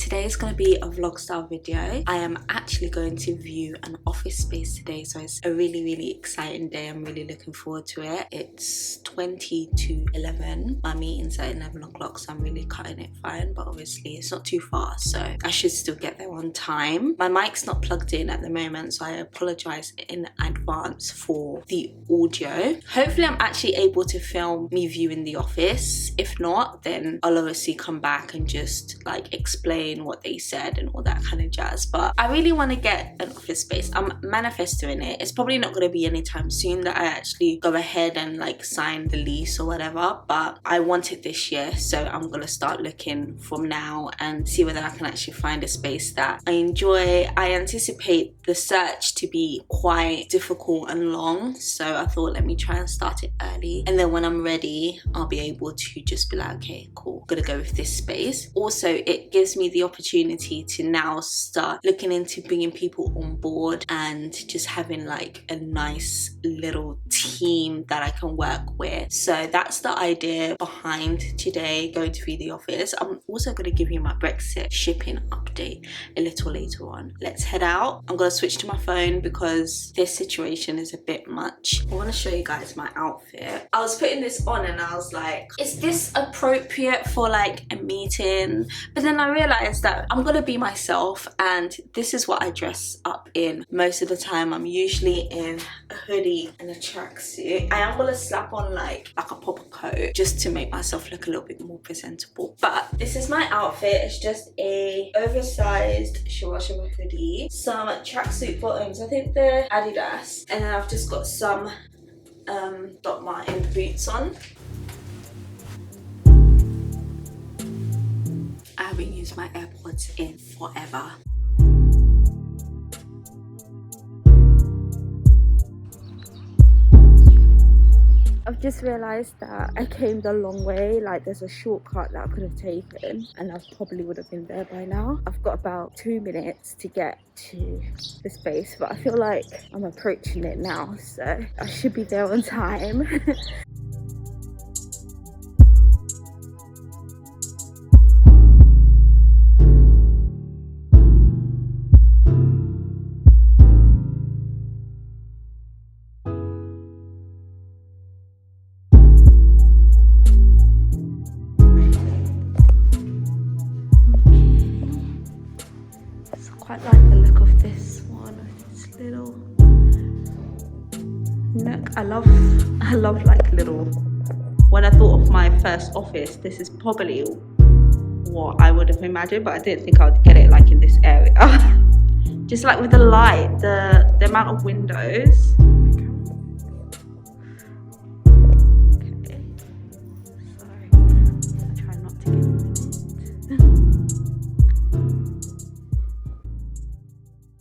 today is going to be a vlog style video. I am actually going to view an office space today, so it's a really exciting day. I'm really looking forward to it. It's 20 to 11. My meeting's at 11 o'clock, so I'm really cutting it fine, but obviously it's not too far, so I should still get there on time. My mic's not plugged in at the moment, so I apologize in advance for the audio. Hopefully I'm actually able to film me viewing the office. If not, then I'll obviously come back and just like explain what they said and all that kind of jazz. But I really want to get an office space. I'm manifesting it. It's probably not going to be anytime soon that I actually go ahead and like sign the lease or whatever, but I want it this year, so I'm going to start looking from now and see whether I can actually find a space that I enjoy. I anticipate the search to be quite difficult and long, so I thought let me try and start it early, and then when I'm ready I'll be able to just be like, okay, cool, gonna go with this space. Also, it gives me the opportunity to now start looking into bringing people on board and just having like a nice little team that I can work with. So that's the idea behind today going to view the office. I'm also going to give you my Brexit shipping update a little later on. Let's head out. I'm going to switch to my phone because this situation is a bit much. I want to show you guys my outfit. I was putting this on and I was like, is this appropriate for like a meeting? But then I realized that I'm going to be myself, and this is what I dress up in most of the time. I'm usually in a hoodie and a tracksuit. I am going to slap on like a popper coat just to make myself look a little bit more presentable. But this is my outfit. It's just a oversized shawa hoodie, some tracksuit bottoms, I think they're Adidas, and then I've just got some Doc Martin boots on. I haven't used my AirPods in forever. I've just realised that I came the long way. Like, there's a shortcut that I could have taken and I probably would have been there by now. I've got about 2 minutes to get to the space, but I feel like I'm approaching it now, so I should be there on time. Quite like the look of this one, this little nook. I love like little, when I thought of my first office, this is probably what I would have imagined, but I didn't think I would get it like in this area. Just like with the light, the amount of windows. Okay, sorry, I try not to get in it.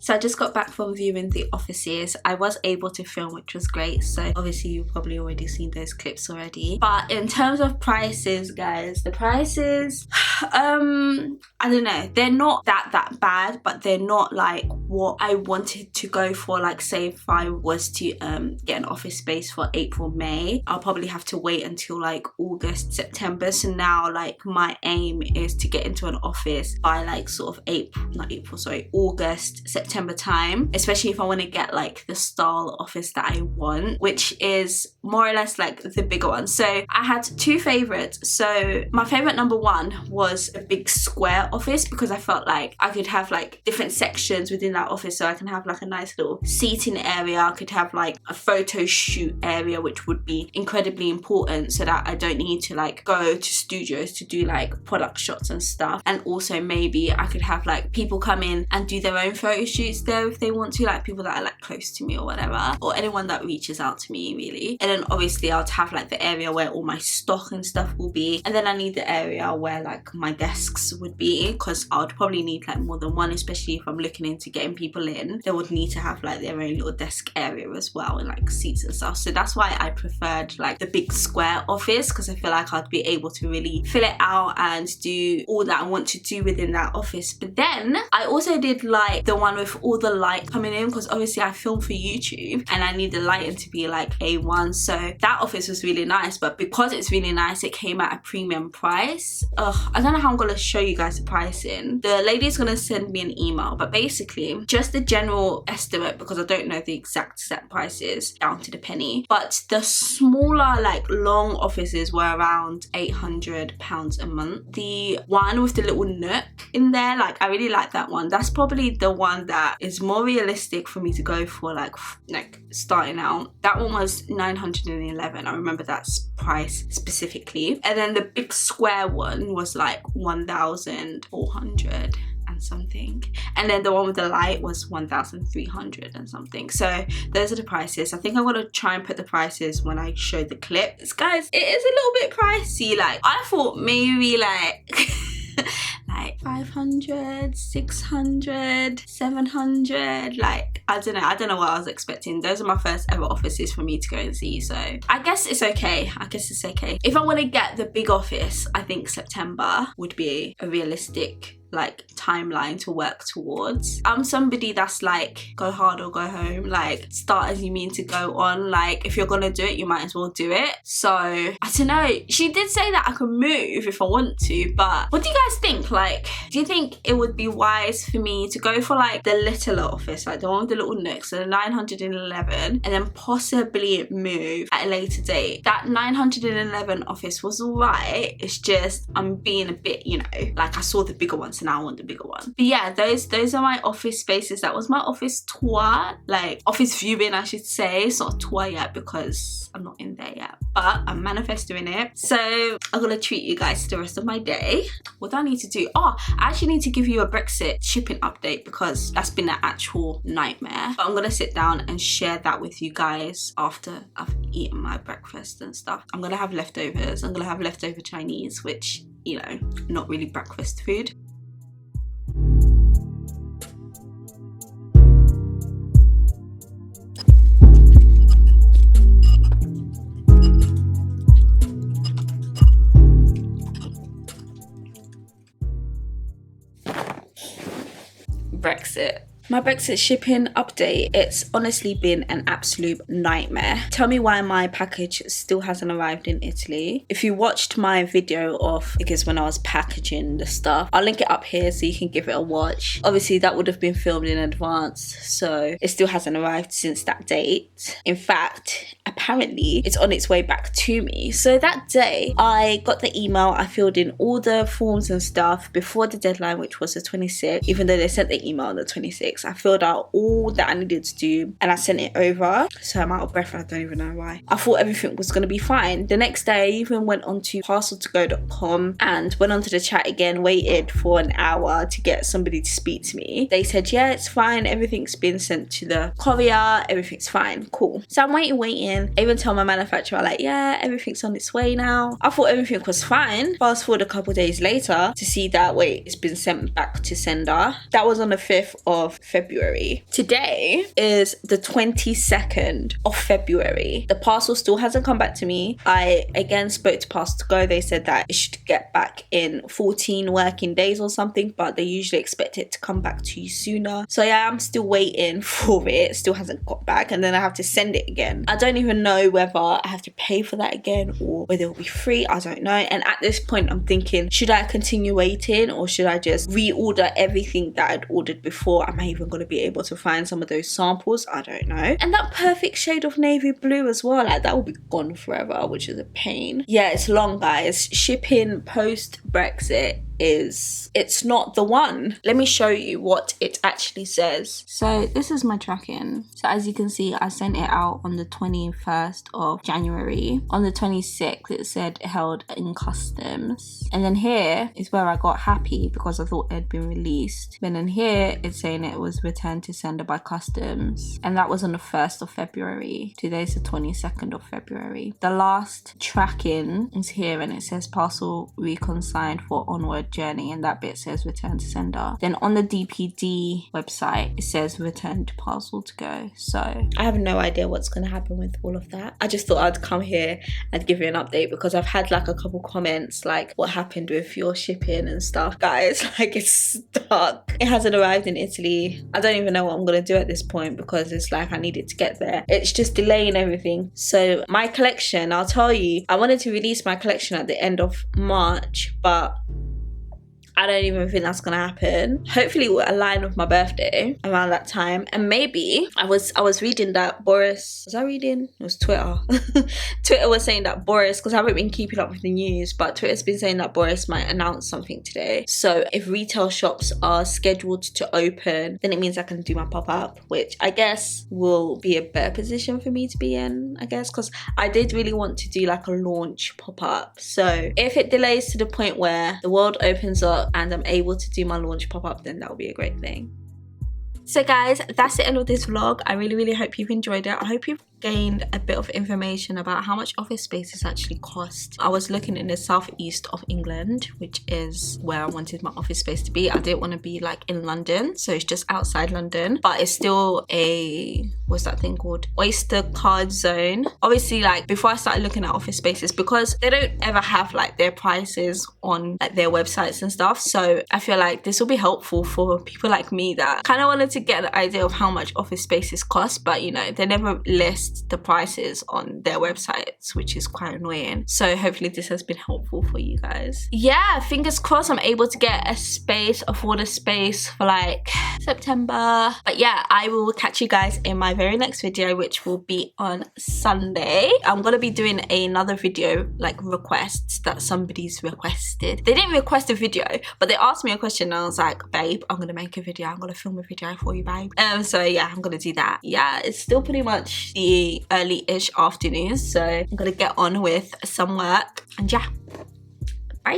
So I just got back from viewing the offices. I was able to film, which was great. So obviously you've probably already seen those clips already. But in terms of prices, guys, the prices, I don't know. They're not that bad, but they're not like what I wanted to go for. Like, say if I was to get an office space for April, May, I'll probably have to wait until like August, September. So now like my aim is to get into an office by like sort of August, September time, especially if I want to get like the style office that I want, which is more or less like the bigger one. So I had two favorites. So my favorite number one was a big square office, because I felt like I could have like different sections within that office, so I can have like a nice little seating area. I could have like a photo shoot area, which would be incredibly important, so that I don't need to like go to studios to do like product shots and stuff. And also maybe I could have like people come in and do their own photo shoots there if they want to, like people that are like close to me or whatever, or anyone that reaches out to me really. And then obviously I'll have like the area where all my stock and stuff will be, and then I need the area where like my desks would be, because I would probably need like more than one, especially if I'm looking into getting letting people in, they would need to have like their own little desk area as well, and like seats and stuff. So that's why I preferred like the big square office, because I feel like I'd be able to really fill it out and do all that I want to do within that office. But then I also did like the one with all the light coming in, because obviously I film for YouTube and I need the lighting to be like A1. So that office was really nice, but because it's really nice, it came at a premium price. I don't know how I'm gonna show you guys the pricing. The lady's gonna send me an email, but basically just the general estimate, because I don't know the exact set prices down to the penny, but the smaller like long offices were around £800 a month. The one with the little nook in there, like I really like that one. That's probably the one that is more realistic for me to go for, like starting out. That one was 911. I remember that price specifically. And then the big square one was like 1,400 and something, and then the one with the light was 1,300 and something. So those are the prices. I think I'm gonna try and put the prices when I show the clips. Guys, it is a little bit pricey. Like I thought maybe like like 500, 600, 700, like I don't know what I was expecting. Those are my first ever offices for me to go and see, so I guess it's okay. If I want to get the big office, I think September would be a realistic like timeline to work towards. I'm somebody that's like go hard or go home, like start as you mean to go on. Like if you're gonna do it, you might as well do it. So I don't know, she did say that I can move if I want to, but what do you guys think? Like, do you think it would be wise for me to go for like the littler office, like the one with the little nooks, so the 911, and then possibly move at a later date? That 911 office was alright, it's just I'm being a bit, you know, like I saw the bigger ones, so now I want the bigger one. But yeah, those are my office spaces. That was my office tour, like office viewing I should say. It's not a tour yet because I'm not in there yet, but I'm manifesting it. So I'm gonna treat you guys to the rest of my day. What do I need to do? Oh, I actually need to give you a Brexit shipping update, because that's been an actual nightmare. But I'm gonna sit down and share that with you guys after I've eaten my breakfast and stuff. I'm gonna have leftovers. I'm gonna have leftover Chinese, which, you know, not really breakfast food. Brexit. My Brexit shipping update, it's honestly been an absolute nightmare. Tell me why my package still hasn't arrived in Italy. If you watched my video of, I guess, when I was packaging the stuff, I'll link it up here so you can give it a watch. Obviously that would have been filmed in advance, so it still hasn't arrived since that date. In fact, apparently it's on its way back to me. So that day I got the email, I filled in all the forms and stuff before the deadline, which was the 26th, even though they sent the email on the 26th. I filled out all that I needed to do and I sent it over. So I'm out of breath, I don't even know why. I thought everything was going to be fine. The next day I even went onto parceltogo.com and went onto the chat again, waited for an hour to get somebody to speak to me. They said, yeah, it's fine, everything's been sent to the courier, everything's fine, cool. So I'm waiting. I even tell my manufacturer, like, yeah, everything's on its way now. I thought everything was fine. Fast forward a couple days later to see that, wait, it's been sent back to sender. That was on the 5th of February. Today is the 22nd of February. The parcel still hasn't come back to me. I again spoke to Parcel to Go. They said that it should get back in 14 working days or something, but they usually expect it to come back to you sooner. So yeah, I'm still waiting for it. It still hasn't got back, and then I have to send it again. I don't even know whether I have to pay for that again or whether it'll be free. I don't know. And at this point I'm thinking, should I continue waiting or should I just reorder everything that I'd ordered before? Am I even going to be able to find some of those samples? I don't know. And that perfect shade of navy blue as well, like that will be gone forever, which is a pain. Yeah, it's long, guys. Shipping post-Brexit it's not the one. Let me show you what it actually says. So this is my tracking. So as you can see, I sent it out on the 21st of January. On the 26th it said held in customs, and then here is where I got happy because I thought it had been released. And then here it's saying it was returned to sender by customs, and that was on the 1st of February. Today's the 22nd of February. The last tracking is here and it says parcel reconsigned for onward journey, and that bit says return to sender. Then on the DPD website, it says return to parcel to go. So I have no idea what's going to happen with all of that. I just thought I'd come here and give you an update because I've had like a couple comments like, what happened with your shipping and stuff. Guys, like, it's stuck. It hasn't arrived in Italy. I don't even know what I'm going to do at this point because it's like I need it to get there. It's just delaying everything. So my collection, I'll tell you, I wanted to release my collection at the end of March, but I don't even think that's gonna happen. Hopefully it will align with my birthday around that time. And maybe I was reading that Boris, was I reading? It was Twitter. Twitter was saying that Boris, because I haven't been keeping up with the news, but Twitter's been saying that Boris might announce something today. So if retail shops are scheduled to open, then it means I can do my pop-up, which I guess will be a better position for me to be in, I guess, because I did really want to do like a launch pop-up. So if it delays to the point where the world opens up and I'm able to do my launch pop-up, then that would be a great thing. So guys, that's the end of this vlog. I really hope you've enjoyed it. I hope you've gained a bit of information about how much office spaces actually cost. I was looking in the southeast of England, which is where I wanted my office space to be. I didn't want to be like in London, so it's just outside London, but it's still a, what's that thing called, Oyster card zone. Obviously, like before I started looking at office spaces, because they don't ever have like their prices on like their websites and stuff, so I feel like this will be helpful for people like me that kind of wanted to get the idea of how much office spaces cost, but you know, they never list the prices on their websites, which is quite annoying. So hopefully this has been helpful for you guys. Yeah, fingers crossed I'm able to get a space, afford a space for like September. But yeah, I will catch you guys in my very next video, which will be on Sunday. I'm gonna be doing another video like requests that somebody's requested. They didn't request a video, but they asked me a question and I was like, babe, I'm gonna make a video, I'm gonna film a video for you, babe. So yeah, I'm gonna do that. Yeah, it's still pretty much the early-ish afternoon, so I'm gonna get on with some work, and yeah, bye.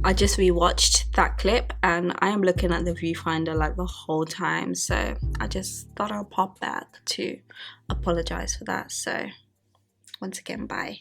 I just rewatched that clip and I am looking at the viewfinder like the whole time, so I just thought I'll pop back to apologize for that. So once again, bye.